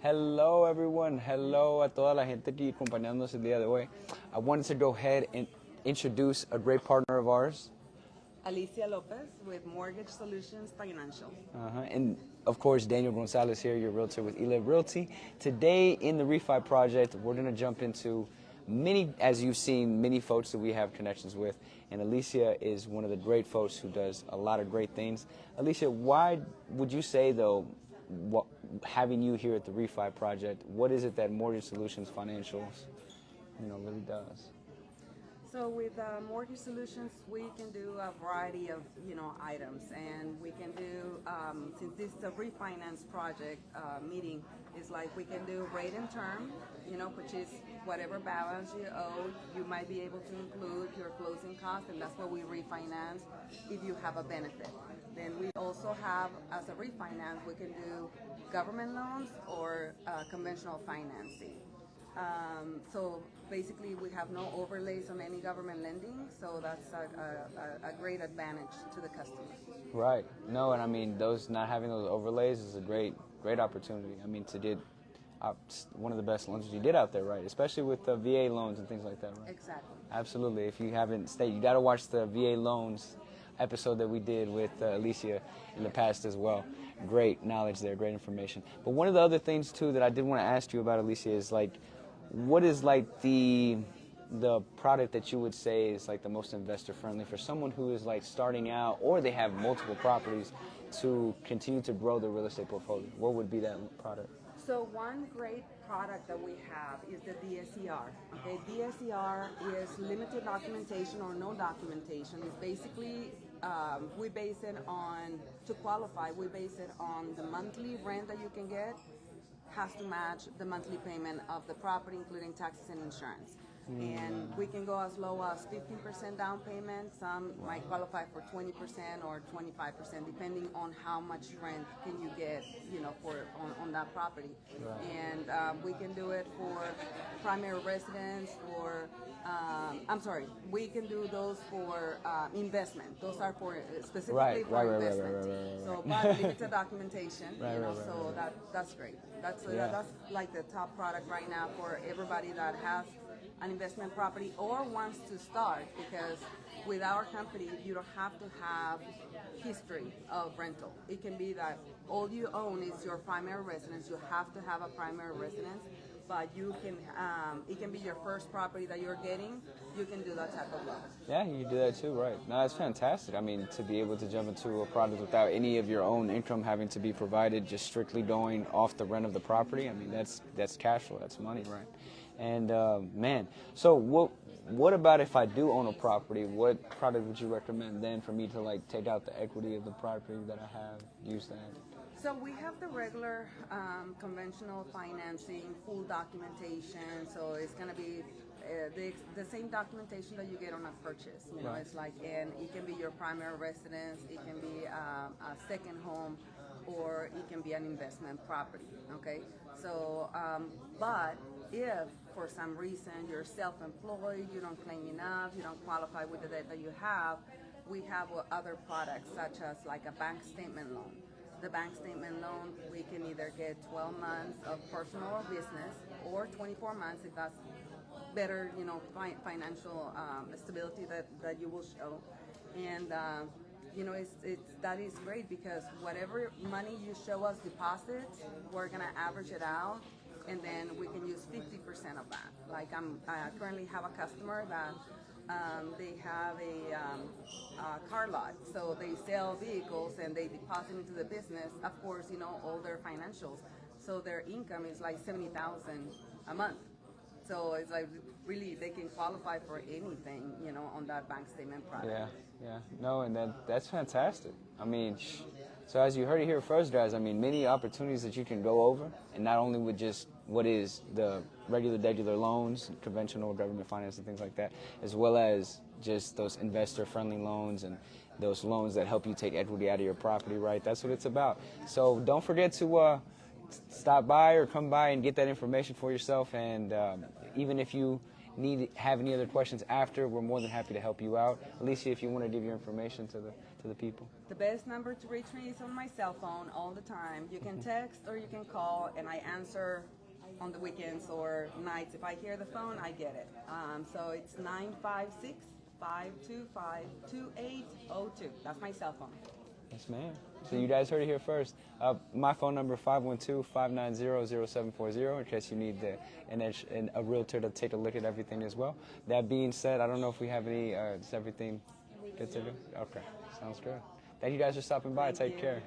Hello everyone, hello a toda la gente aquí acompañándonos el día de hoy. I wanted to go ahead and introduce a great partner of ours. Alicia Lopez with Mortgage Solutions Financial. And of course, Daniel Gonzalez here, your realtor with Realty. Today in the Refi project, we're going to jump into many, as you've seen, many folks that we have connections with. And Alicia is one of the great folks who does a lot of great things. Alicia, why would you say, though, having you here at the Refi project, what is it that Mortgage Solutions Financials, really does? So with Mortgage Solutions, we can do a variety of items, and we can do since this is a refinance project meeting, it's like we can do rate and term, which is whatever balance you owe, you might be able to include your closing costs, and that's what we refinance if you have a benefit. Then we also have, as a refinance, we can do government loans or conventional financing. So basically we have no overlays on any government lending, so that's a great advantage to the customer. Right. No, and I mean, not having those overlays is a great opportunity. I mean, to get one of the best loans you did out there, right? Especially with the VA loans and things like that, right? Exactly. Absolutely. If you haven't stayed, you got to watch the VA loans episode that we did with Alicia in the past as well. Great knowledge there, great information. But one of the other things too that I did want to ask you about, Alicia, is like, what is like the product that you would say is like the most investor friendly for someone who is like starting out, or they have multiple properties to continue to grow their real estate portfolio? What would be that product? So one great product that we have is the DSCR. Okay, DSCR is limited documentation or no documentation. It's basically we base it on, to qualify, we base it on the monthly rent that you can get has to match the monthly payment of the property, including taxes and insurance. And we can go as low as 15% down payment. Some might qualify for 20% or 25%, depending on how much rent can you get, on that property. Right. And we can do it for primary residence, for we can do those for investment. Those are for specifically for investment. So, but limited documentation, so that's great. That's like the top product right now for everybody that has an investment property or wants to start, because with our company you don't have to have history of rental. It can be that all you own is your primary residence. You have to have a primary residence, but you can it can be your first property that you're getting. You can do that type of loan. Yeah, you do that too, right? No, that's fantastic. I mean, to be able to jump into a product without any of your own income having to be provided, just strictly going off the rent of the property, I mean, that's cash flow, that's money, right? And man, so what about if I do own a property? What product would you recommend then for me to like take out the equity of the property that I have, use that? So we have the regular conventional financing, full documentation. So it's going to be the same documentation that you get on a purchase. Right. It's like, and it can be your primary residence, it can be a second home, or it can be an investment property. Okay. So, but if for some reason you're self-employed, you don't claim enough, you don't qualify with the debt that you have, we have other products such as like a bank statement loan. The bank statement loan, we can either get 12 months of personal or business, or 24 months if that's better, financial stability that you will show. And that is great, because whatever money you show us deposits, we're gonna average it out, and then we can use 50% of that. Like I currently have a customer that they have a car lot, so they sell vehicles and they deposit into the business. Of course, all their financials, so their income is like $70,000 a month. So it's like really they can qualify for anything, on that bank statement product. Yeah. No, and that's fantastic. I mean, so as you heard it here first, guys, I mean, many opportunities that you can go over, and not only with just what is the regular loans, conventional government finance and things like that, as well as just those investor-friendly loans and those loans that help you take equity out of your property, right? That's what it's about. So don't forget to stop by or come by and get that information for yourself. And even if you have any other questions after, we're more than happy to help you out. Alicia, if you want to give your information to to the people? The best number to reach me is on my cell phone all the time. You can text or you can call, and I answer on the weekends or nights. If I hear the phone, I get it. So it's 956-525-2802. That's my cell phone. Yes, ma'am. So you guys heard it here first. My phone number 512-590-0740 in case you need a realtor to take a look at everything as well. That being said, I don't know if we have any, is everything good to do? Okay, sounds good. Thank you guys for stopping by. Take care.